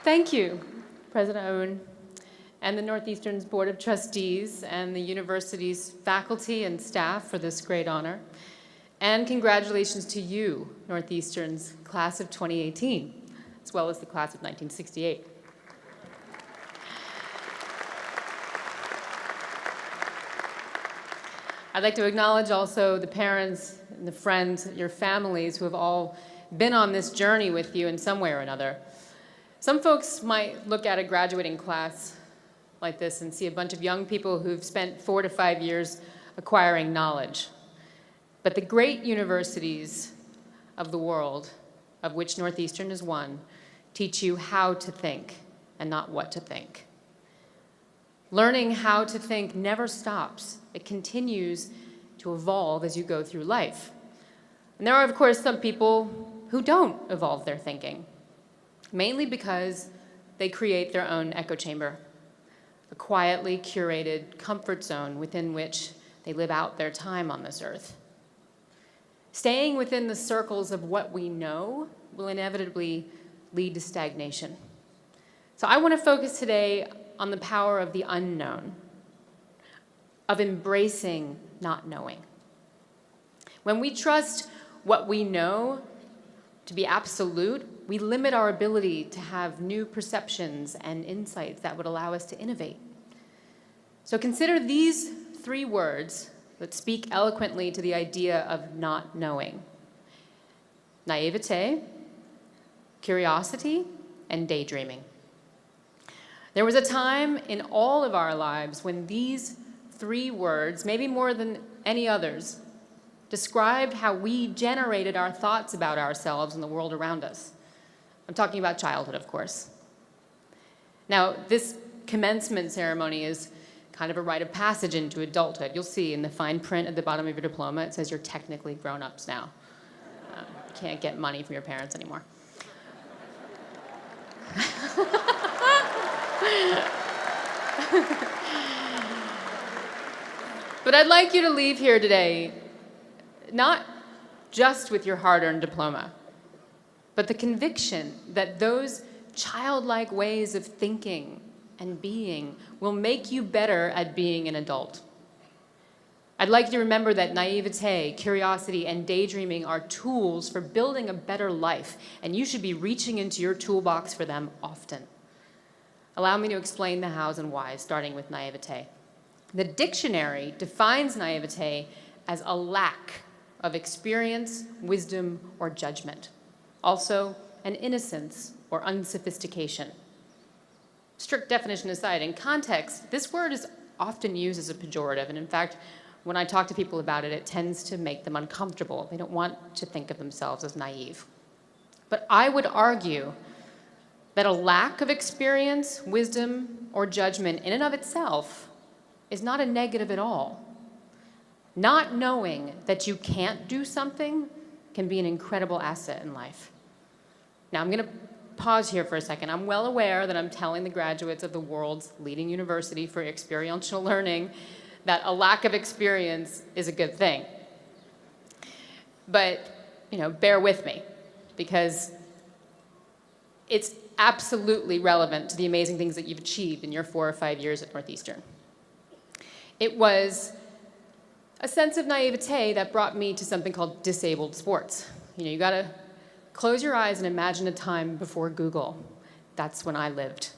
Thank you, President Owen, and the Northeastern's Board of Trustees and the university's faculty and staff for this great honor. And congratulations to you, Northeastern's class of 2018, as well as the class of 1968. I'd like to acknowledge also the parents and the friends, your families who have all been on this journey with you in some way or another. Some folks might look at a graduating class like this and see a bunch of young people who've spent 4 to 5 years acquiring knowledge. But the great universities of the world, of which Northeastern is one, teach you how to think and not what to think. Learning how to think never stops. It continues to evolve as you go through life. And there are, of course, some people who don't evolve their thinking, mainly because they create their own echo chamber, a quietly curated comfort zone within which they live out their time on this earth. Staying within the circles of what we know will inevitably lead to stagnation. So I want to focus today on the power of the unknown, of embracing not knowing. When we trust what we know to be absolute, we limit our ability to have new perceptions and insights that would allow us to innovate. So consider these 3 words that speak eloquently to the idea of not knowing: naivete, curiosity, and daydreaming. There was a time in all of our lives when these 3 words, maybe more than any others, described how we generated our thoughts about ourselves and the world around us. I'm talking about childhood, of course. Now, this commencement ceremony is kind of a rite of passage into adulthood. You'll see in the fine print at the bottom of your diploma, it says you're technically grown-ups now. You can't get money from your parents anymore. But I'd like you to leave here today not just with your hard-earned diploma, but the conviction that those childlike ways of thinking and being will make you better at being an adult. I'd like you to remember that naivete, curiosity, and daydreaming are tools for building a better life, and you should be reaching into your toolbox for them often. Allow me to explain the hows and whys, starting with naivete. The dictionary defines naivete as a lack of experience, wisdom, or judgment. Also, an innocence or unsophistication. Strict definition aside, in context, this word is often used as a pejorative, and in fact, when I talk to people about it, it tends to make them uncomfortable. They don't want to think of themselves as naive. But I would argue that a lack of experience, wisdom, or judgment in and of itself is not a negative at all. Not knowing that you can't do something can be an incredible asset in life. Now, I'm going to pause here for a second. I'm well aware that I'm telling the graduates of the world's leading university for experiential learning that a lack of experience is a good thing. But, bear with me, because it's absolutely relevant to the amazing things that you've achieved in your 4 or 5 years at Northeastern. It was a sense of naivete that brought me to something called disabled sports. You gotta close your eyes and imagine a time before Google. That's when I lived.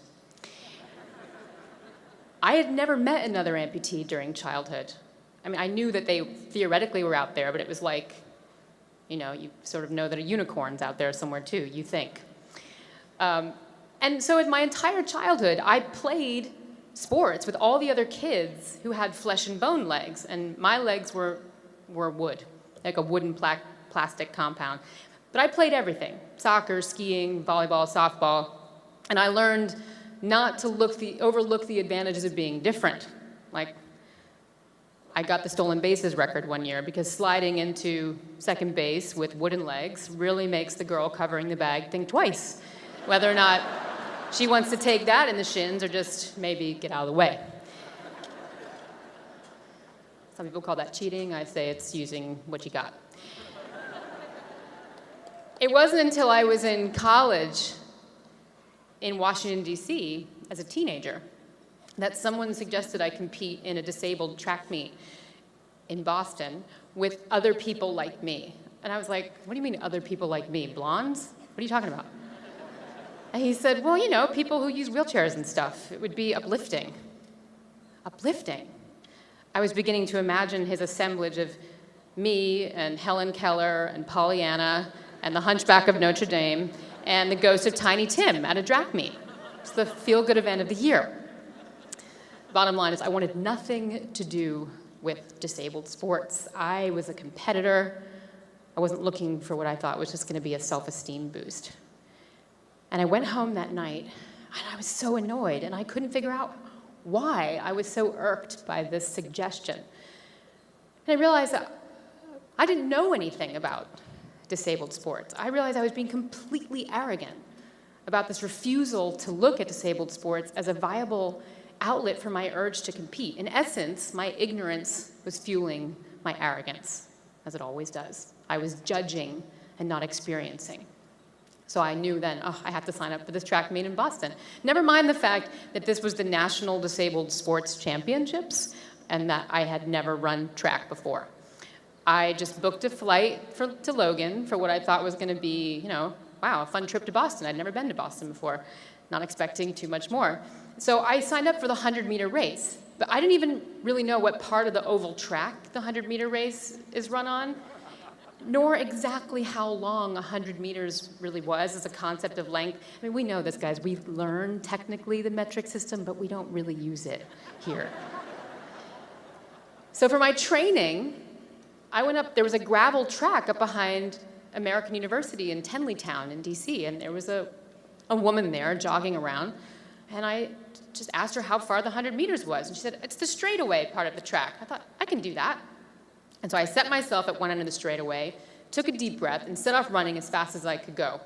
I had never met another amputee during childhood. I mean, I knew that they theoretically were out there, but it was like, you sort of know that a unicorn's out there somewhere too, you think. And so in my entire childhood, I played sports with all the other kids who had flesh and bone legs, and my legs were wood, like a wooden plastic compound. But I played everything: soccer, skiing, volleyball, softball, and I learned not to overlook the advantages of being different. Like, I got the stolen bases record one year because sliding into second base with wooden legs really makes the girl covering the bag think twice whether or not she wants to take that in the shins or just maybe get out of the way. Some people call that cheating. I say it's using what you got. It wasn't until I was in college in Washington, D.C. as a teenager, that someone suggested I compete in a disabled track meet in Boston with other people like me. And I was like, what do you mean other people like me? Blondes? What are you talking about? And he said, well, you know, people who use wheelchairs and stuff. It would be uplifting. Uplifting. I was beginning to imagine his assemblage of me and Helen Keller and Pollyanna and the Hunchback of Notre Dame and the ghost of Tiny Tim at a track meet. It's the feel-good event of the year. Bottom line is I wanted nothing to do with disabled sports. I was a competitor. I wasn't looking for what I thought was just going to be a self-esteem boost. And I went home that night, and I was so annoyed, and I couldn't figure out why I was so irked by this suggestion. And I realized that I didn't know anything about disabled sports. I realized I was being completely arrogant about this refusal to look at disabled sports as a viable outlet for my urge to compete. In essence, my ignorance was fueling my arrogance, as it always does. I was judging and not experiencing. So I knew then, I have to sign up for this track meet in Boston. Never mind the fact that this was the National Disabled Sports Championships and that I had never run track before. I just booked a flight to Logan for what I thought was going to be, wow, a fun trip to Boston. I'd never been to Boston before, not expecting too much more. So I signed up for the 100-meter race, but I didn't even really know what part of the oval track the 100-meter race is run on, nor exactly how long 100 meters really was as a concept of length. I mean, we know this, guys. We've learned technically the metric system, but we don't really use it here. So for my training, I went up, there was a gravel track up behind American University in Tenleytown in DC, and there was a woman there jogging around, and I just asked her how far the 100 meters was, and she said, it's the straightaway part of the track. I thought, I can do that. And so I set myself at one end of the straightaway, took a deep breath, and set off running as fast as I could go.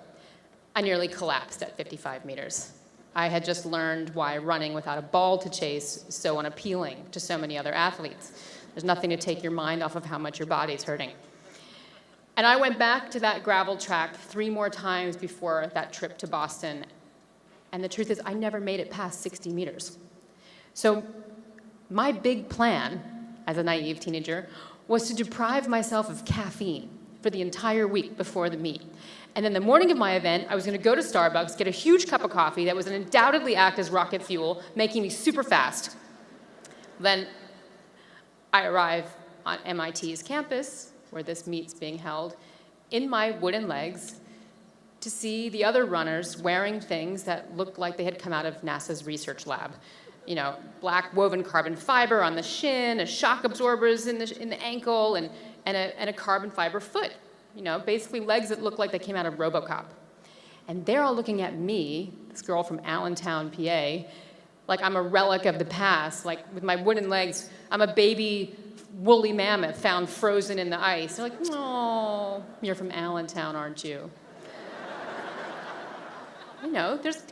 I nearly collapsed at 55 meters. I had just learned why running without a ball to chase is so unappealing to so many other athletes. There's nothing to take your mind off of how much your body's hurting. And I went back to that gravel track 3 more times before that trip to Boston. And the truth is, I never made it past 60 meters. So my big plan as a naive teenager was to deprive myself of caffeine for the entire week before the meet. And then the morning of my event, I was going to go to Starbucks, get a huge cup of coffee that was undoubtedly act as rocket fuel, making me super fast. Then I arrive on MIT's campus, where this meet's being held, in my wooden legs, to see the other runners wearing things that looked like they had come out of NASA's research lab. Black woven carbon fiber on the shin, a shock absorbers in the ankle, and a carbon fiber foot. Basically legs that look like they came out of RoboCop. And they're all looking at me, this girl from Allentown, PA, like I'm a relic of the past, like with my wooden legs, I'm a baby woolly mammoth found frozen in the ice. They're like, oh, you're from Allentown, aren't you?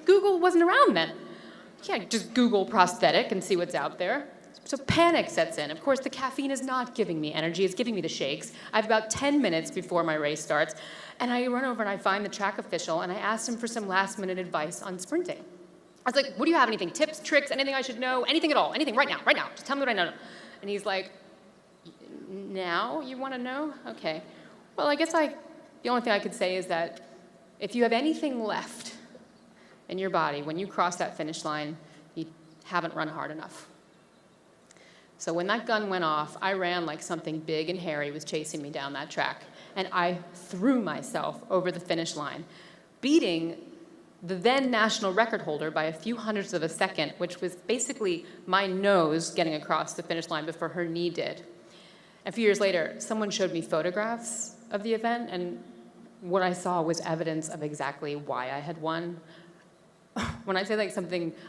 Google wasn't around then. You can't just Google prosthetic and see what's out there. So panic sets in. Of course, the caffeine is not giving me energy. It's giving me the shakes. I have about 10 minutes before my race starts, and I run over and I find the track official, and I asked him for some last-minute advice on sprinting. I was like, what do you have? Anything? Tips, tricks, anything I should know? Anything at all? Anything right now. Just tell me what I know. And he's like, now you want to know? Okay. Well, I guess the only thing I could say is that if you have anything left in your body when you cross that finish line, you haven't run hard enough. So when that gun went off, I ran like something big and hairy was chasing me down that track. And I threw myself over the finish line, beating the then national record holder by a few hundredths of a second, which was basically my nose getting across the finish line before her knee did. A few years later, someone showed me photographs of the event, and what I saw was evidence of exactly why I had won. When I say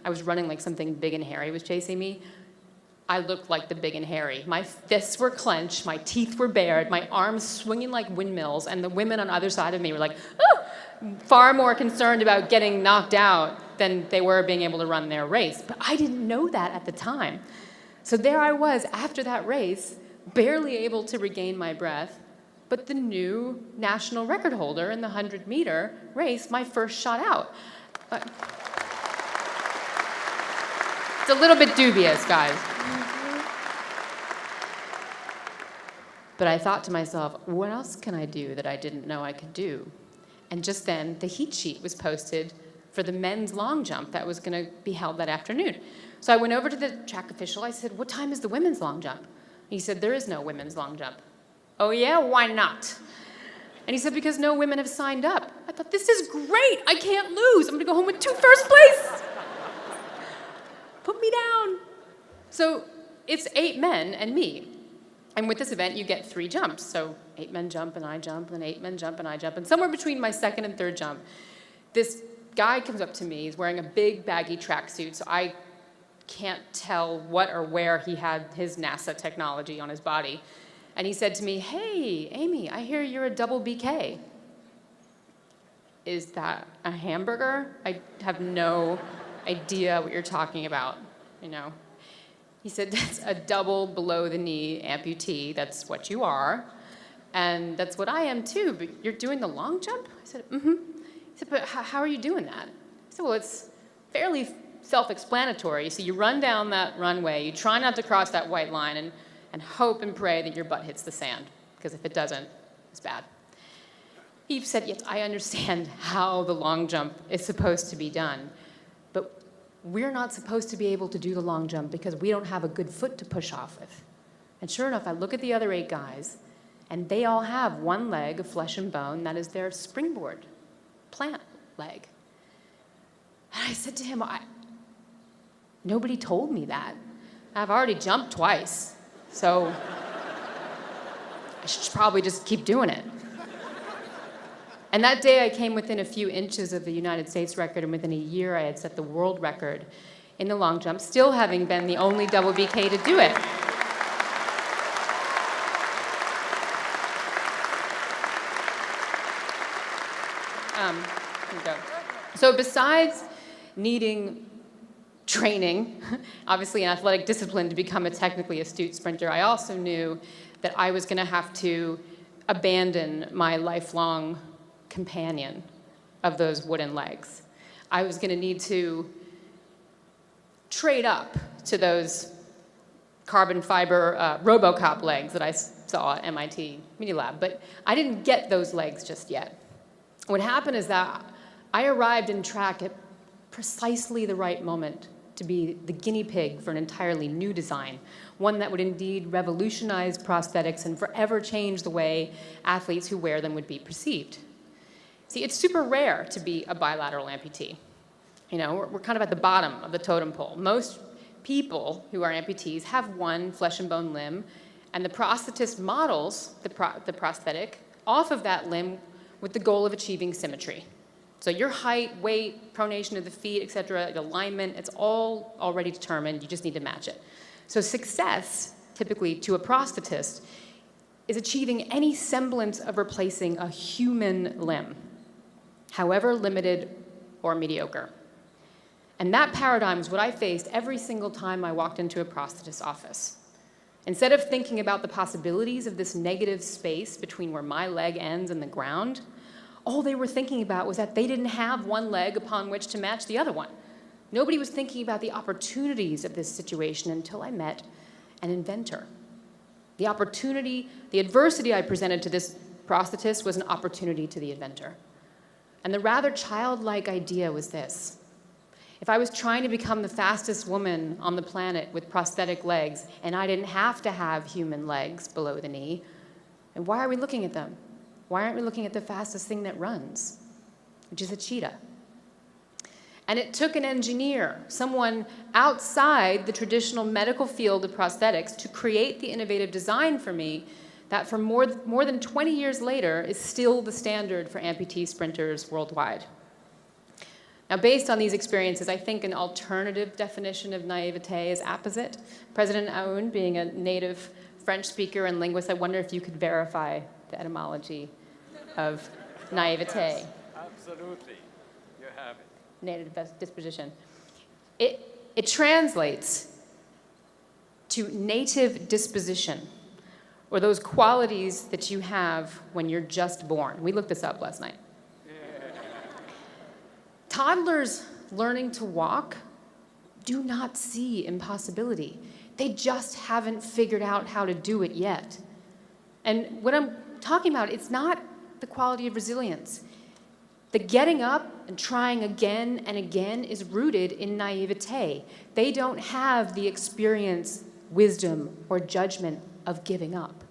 I was running like something big and hairy was chasing me, I looked like the big and hairy. My fists were clenched, my teeth were bared, my arms swinging like windmills, and the women on either side of me were like, oh, far more concerned about getting knocked out than they were being able to run their race. But I didn't know that at the time. So there I was after that race, barely able to regain my breath, but the new national record holder in the 100-meter race, my first shot out. It's a little bit dubious, guys. But I thought to myself, what else can I do that I didn't know I could do? And just then, the heat sheet was posted for the men's long jump that was going to be held that afternoon. So I went over to the track official. I said, what time is the women's long jump? He said, there is no women's long jump. Oh yeah, why not? And he said, because no women have signed up. I thought, this is great. I can't lose. I'm going to go home with 2 first place. Put me down. So it's 8 men and me. And with this event, you get 3 jumps. So 8 men jump, and I jump, and 8 men jump, and I jump. And somewhere between my second and third jump, this guy comes up to me. He's wearing a big, baggy tracksuit, so I can't tell what or where he had his NASA technology on his body. And he said to me, hey, Aimee, I hear you're a double BK. Is that a hamburger? I have no idea what you're talking about, you know. He said, that's a double below-the-knee amputee. That's what you are. And that's what I am, too. But you're doing the long jump? I said, mm-hmm. He said, but how are you doing that? I said, well, it's fairly self-explanatory. So you run down that runway. You try not to cross that white line and hope and pray that your butt hits the sand. Because if it doesn't, it's bad. He said, yes, I understand how the long jump is supposed to be done. But we're not supposed to be able to do the long jump because we don't have a good foot to push off with. And sure enough, I look at the other 8 guys, and they all have 1 leg of flesh and bone. That is their springboard, plant leg. And I said to him, nobody told me that. I've already jumped twice, so I should probably just keep doing it. And that day I came within a few inches of the United States record, and within a year I had set the world record in the long jump, still having been the only double BK to do it. Here we go. So besides needing training, obviously an athletic discipline to become a technically astute sprinter, I also knew that I was going to have to abandon my lifelong companion of those wooden legs. I was going to need to trade up to those carbon fiber RoboCop legs that I saw at MIT Media Lab, but I didn't get those legs just yet. What happened is that I arrived in track at precisely the right moment to be the guinea pig for an entirely new design, one that would indeed revolutionize prosthetics and forever change the way athletes who wear them would be perceived. See, it's super rare to be a bilateral amputee. You know, we're kind of at the bottom of the totem pole. Most people who are amputees have 1 flesh and bone limb, and the prosthetist models the prosthetic off of that limb with the goal of achieving symmetry. So your height, weight, pronation of the feet, et cetera, alignment, it's all already determined. You just need to match it. So success, typically to a prosthetist, is achieving any semblance of replacing a human limb, however limited or mediocre. And that paradigm is what I faced every single time I walked into a prosthetist's office. Instead of thinking about the possibilities of this negative space between where my leg ends and the ground, all they were thinking about was that they didn't have 1 leg upon which to match the other one. Nobody was thinking about the opportunities of this situation until I met an inventor. The opportunity, the adversity I presented to this prosthetist was an opportunity to the inventor. And the rather childlike idea was this. If I was trying to become the fastest woman on the planet with prosthetic legs, and I didn't have to have human legs below the knee, then why are we looking at them? Why aren't we looking at the fastest thing that runs, which is a cheetah? And it took an engineer, someone outside the traditional medical field of prosthetics, to create the innovative design for me that for more than 20 years later is still the standard for amputee sprinters worldwide. Now, based on these experiences, I think an alternative definition of naivete is apposite. President Aoun, being a native French speaker and linguist, I wonder if you could verify the etymology of naivete. Yes, absolutely. You have it. Native disposition. It translates to native disposition, or those qualities that you have when you're just born. We looked this up last night. Toddlers learning to walk do not see impossibility. They just haven't figured out how to do it yet. And what I'm talking about, it's not the quality of resilience. The getting up and trying again and again is rooted in naivete. They don't have the experience, wisdom, or judgment of giving up.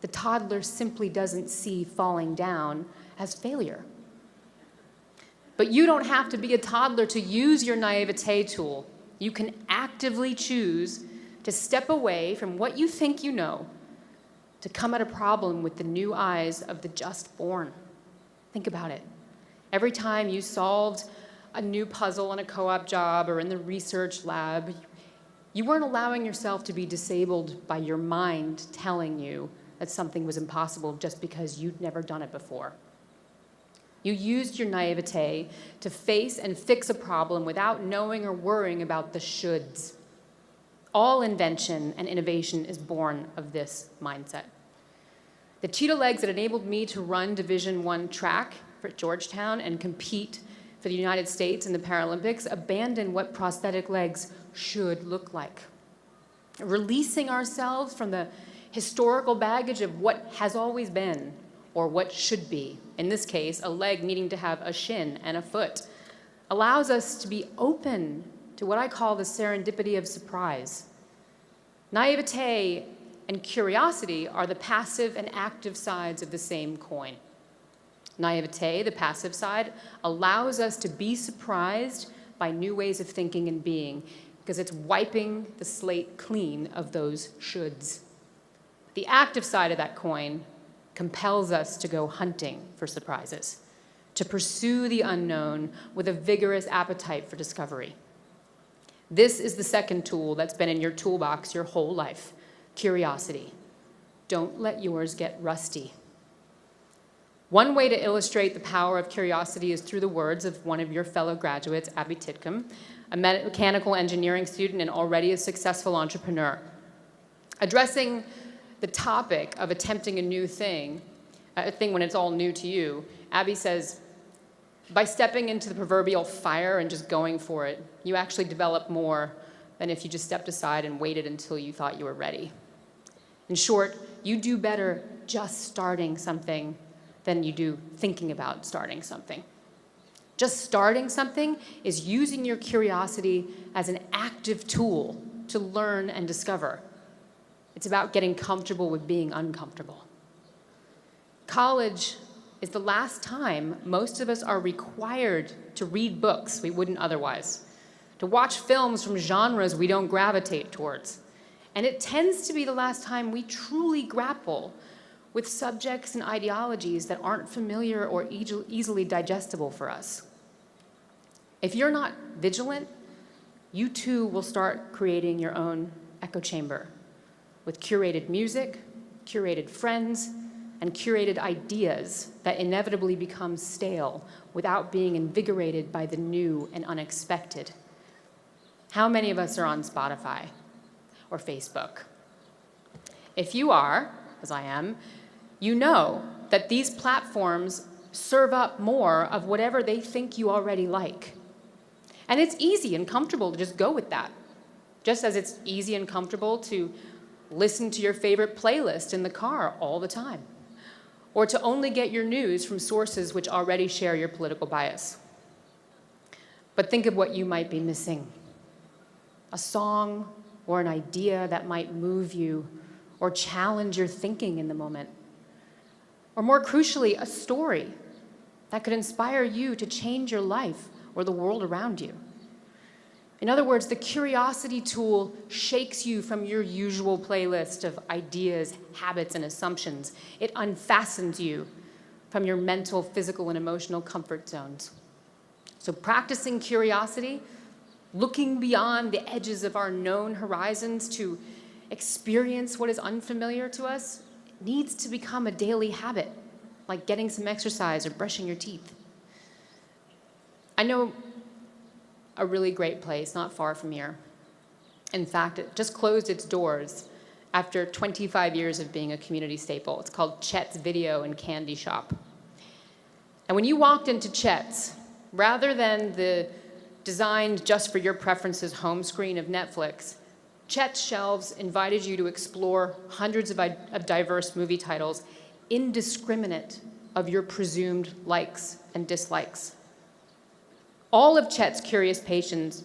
The toddler simply doesn't see falling down as failure. But you don't have to be a toddler to use your naivete tool. You can actively choose to step away from what you think you know, to come at a problem with the new eyes of the just born. Think about it. Every time you solved a new puzzle on a co-op job or in the research lab, you weren't allowing yourself to be disabled by your mind telling you that something was impossible just because you'd never done it before. You used your naivete to face and fix a problem without knowing or worrying about the shoulds. All invention and innovation is born of this mindset. The cheetah legs that enabled me to run Division I track for Georgetown and compete for the United States in the Paralympics abandoned what prosthetic legs should look like. Releasing ourselves from the historical baggage of what has always been or what should be, in this case, a leg needing to have a shin and a foot, allows us to be open to what I call the serendipity of surprise. Naivete and curiosity are the passive and active sides of the same coin. Naivete, the passive side, allows us to be surprised by new ways of thinking and being because it's wiping the slate clean of those shoulds. The active side of that coin compels us to go hunting for surprises, to pursue the unknown with a vigorous appetite for discovery. This is the second tool that's been in your toolbox your whole life, curiosity. Don't let yours get rusty. One way to illustrate the power of curiosity is through the words of one of your fellow graduates, Abby Titcomb, a mechanical engineering student and already a successful entrepreneur. Addressing the topic of attempting a new thing, a thing when it's all new to you, Abby says, by stepping into the proverbial fire and just going for it, you actually develop more than if you just stepped aside and waited until you thought you were ready. In short, you do better just starting something than you do thinking about starting something. Just starting something is using your curiosity as an active tool to learn and discover. It's about getting comfortable with being uncomfortable. College is the last time most of us are required to read books we wouldn't otherwise, to watch films from genres we don't gravitate towards. And it tends to be the last time we truly grapple with subjects and ideologies that aren't familiar or easily digestible for us. If you're not vigilant, you too will start creating your own echo chamber with curated music, curated friends, and curated ideas that inevitably become stale without being invigorated by the new and unexpected. How many of us are on Spotify or Facebook? If you are, as I am, you know that these platforms serve up more of whatever they think you already like. And it's easy and comfortable to just go with that, just as it's easy and comfortable to listen to your favorite playlist in the car all the time, or to only get your news from sources which already share your political bias. But think of what you might be missing. A song or an idea that might move you or challenge your thinking in the moment. Or more crucially, a story that could inspire you to change your life or the world around you. In other words, the curiosity tool shakes you from your usual playlist of ideas, habits, and assumptions. It unfastens you from your mental, physical, and emotional comfort zones. So practicing curiosity, looking beyond the edges of our known horizons to experience what is unfamiliar to us, needs to become a daily habit, like getting some exercise or brushing your teeth. I know a really great place not far from here. In fact, it just closed its doors after 25 years of being a community staple. It's called Chet's Video and Candy Shop. And when you walked into Chet's, rather than the designed just for your preferences home screen of Netflix, Chet's shelves invited you to explore hundreds of diverse movie titles, indiscriminate of your presumed likes and dislikes. All of Chet's curious patrons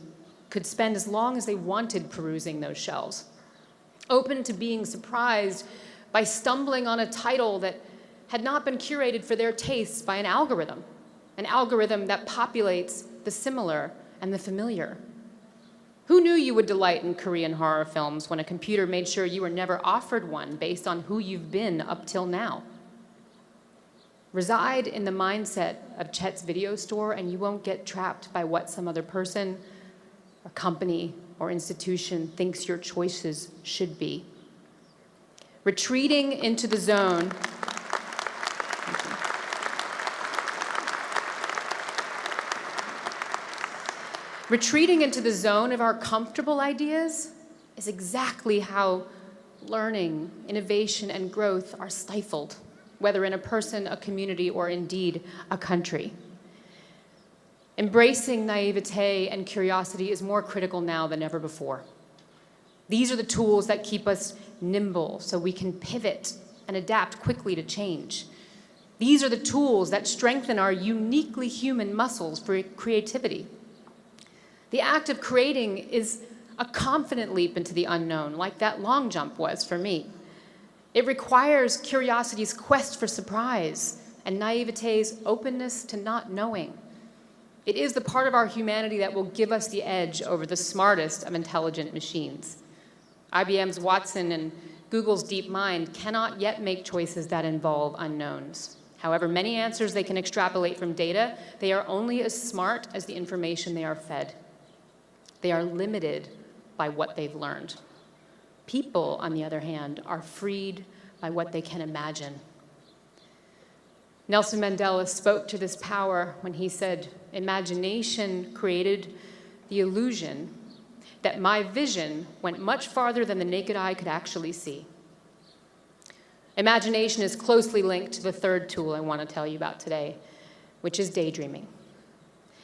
could spend as long as they wanted perusing those shelves, open to being surprised by stumbling on a title that had not been curated for their tastes by an algorithm that populates the similar and the familiar. Who knew you would delight in Korean horror films when a computer made sure you were never offered one based on who you've been up till now? Reside in the mindset of Chet's video store and you won't get trapped by what some other person or company or institution thinks your choices should be. Retreating into the zone Retreating into the zone of our comfortable ideas is exactly how learning, innovation, and growth are stifled, whether in a person, a community, or indeed a country. Embracing naivete and curiosity is more critical now than ever before. These are the tools that keep us nimble so we can pivot and adapt quickly to change. These are the tools that strengthen our uniquely human muscles for creativity. The act of creating is a confident leap into the unknown, like that long jump was for me. It requires curiosity's quest for surprise and naivete's openness to not knowing. It is the part of our humanity that will give us the edge over the smartest of intelligent machines. IBM's Watson and Google's DeepMind cannot yet make choices that involve unknowns. However many answers they can extrapolate from data, they are only as smart as the information they are fed. They are limited by what they've learned. People, on the other hand, are freed by what they can imagine. Nelson Mandela spoke to this power when he said, "Imagination created the illusion that my vision went much farther than the naked eye could actually see." Imagination is closely linked to the third tool I want to tell you about today, which is daydreaming.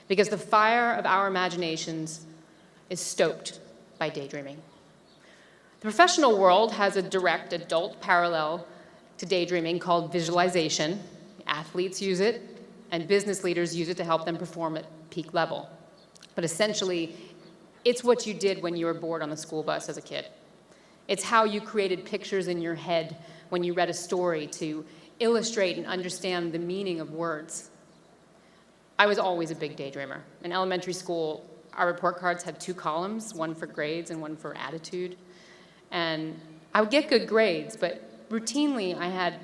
Because the fire of our imaginations is stoked by daydreaming. The professional world has a direct adult parallel to daydreaming called visualization. Athletes use it, and business leaders use it to help them perform at peak level. But essentially, it's what you did when you were bored on the school bus as a kid. It's how you created pictures in your head when you read a story to illustrate and understand the meaning of words. I was always a big daydreamer. In elementary school, our report cards had 2 columns, one for grades and one for attitude. And I would get good grades, but routinely I had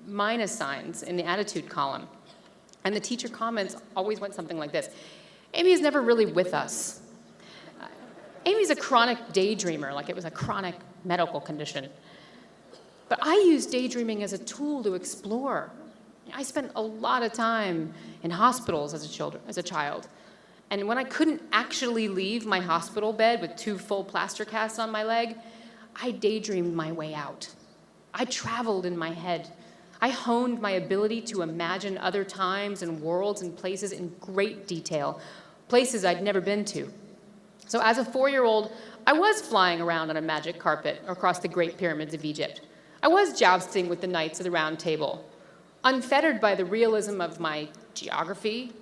minus signs in the attitude column. And the teacher comments always went something like this: "Aimee is never really with us. Aimee's a chronic daydreamer," like it was a chronic medical condition. But I used daydreaming as a tool to explore. I spent a lot of time in hospitals as a child. And when I couldn't actually leave my hospital bed with 2 full plaster casts on my leg, I daydreamed my way out. I traveled in my head. I honed my ability to imagine other times and worlds and places in great detail, places I'd never been to. So as a 4-year-old, I was flying around on a magic carpet across the Great Pyramids of Egypt. I was jousting with the Knights of the Round Table, unfettered by the realism of my geography,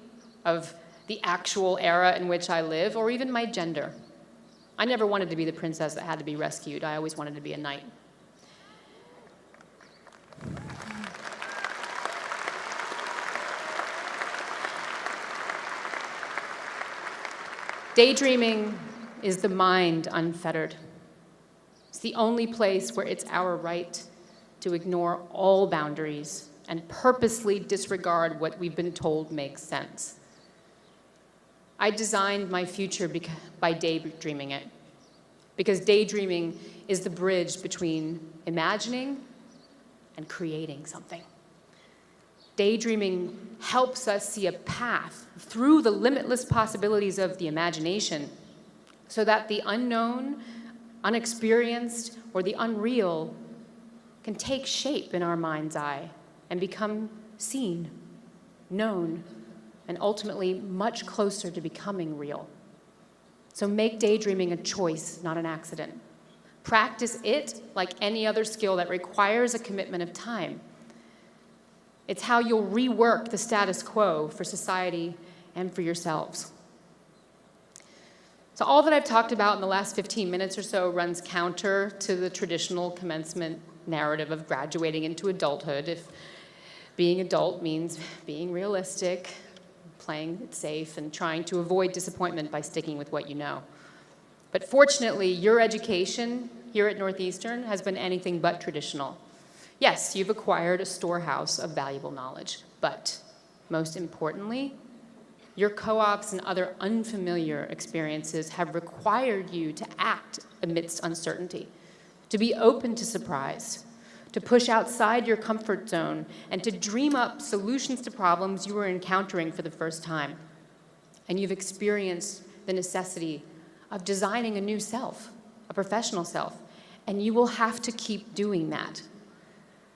of the actual era in which I live, or even my gender. I never wanted to be the princess that had to be rescued. I always wanted to be a knight. Daydreaming is the mind unfettered. It's the only place where it's our right to ignore all boundaries and purposely disregard what we've been told makes sense. I designed my future by daydreaming it, because daydreaming is the bridge between imagining and creating something. Daydreaming helps us see a path through the limitless possibilities of the imagination so that the unknown, unexperienced, or the unreal can take shape in our mind's eye and become seen, known, and ultimately much closer to becoming real. So make daydreaming a choice, not an accident. Practice it like any other skill that requires a commitment of time. It's how you'll rework the status quo for society and for yourselves. So all that I've talked about in the last 15 minutes or so runs counter to the traditional commencement narrative of graduating into adulthood. If being adult means being realistic, playing it safe, and trying to avoid disappointment by sticking with what you know. But fortunately, your education here at Northeastern has been anything but traditional. Yes, you've acquired a storehouse of valuable knowledge, but most importantly, your co-ops and other unfamiliar experiences have required you to act amidst uncertainty, to be open to surprise, to push outside your comfort zone, and to dream up solutions to problems you were encountering for the first time. And you've experienced the necessity of designing a new self, a professional self, and you will have to keep doing that.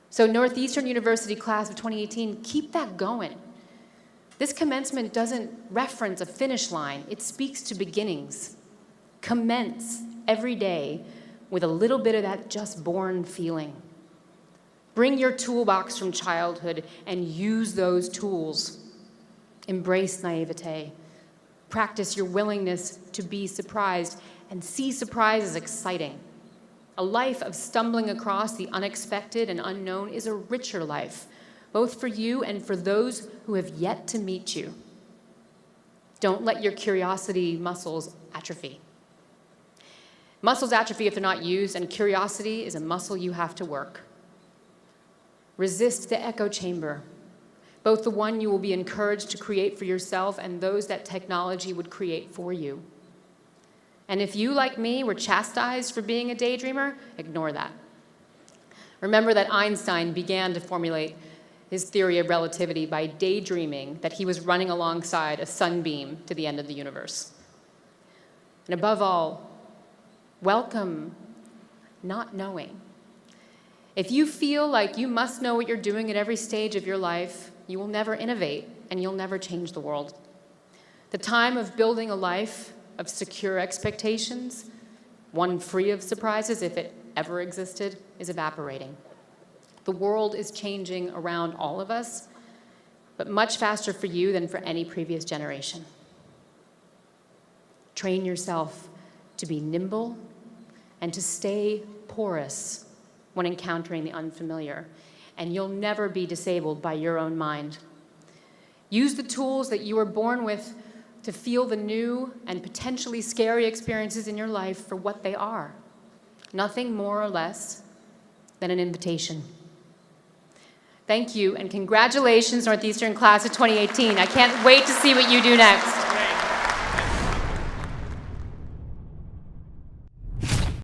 So Northeastern University class of 2018, keep that going. This commencement doesn't reference a finish line, it speaks to beginnings. Commence every day with a little bit of that just born feeling. Bring your toolbox from childhood and use those tools. Embrace naivete. Practice your willingness to be surprised and see surprise as exciting. A life of stumbling across the unexpected and unknown is a richer life, both for you and for those who have yet to meet you. Don't let your curiosity muscles atrophy. Muscles atrophy if they're not used, and curiosity is a muscle you have to work. Resist the echo chamber, both the one you will be encouraged to create for yourself and those that technology would create for you. And if you, like me, were chastised for being a daydreamer, ignore that. Remember that Einstein began to formulate his theory of relativity by daydreaming that he was running alongside a sunbeam to the end of the universe. And above all, welcome not knowing. If you feel like you must know what you're doing at every stage of your life, you will never innovate and you'll never change the world. The time of building a life of secure expectations, one free of surprises, if it ever existed, is evaporating. The world is changing around all of us, but much faster for you than for any previous generation. Train yourself to be nimble and to stay porous when encountering the unfamiliar, and you'll never be disabled by your own mind. Use the tools that you were born with to feel the new and potentially scary experiences in your life for what they are. Nothing more or less than an invitation. Thank you, and congratulations, Northeastern class of 2018. I can't wait to see what you do next.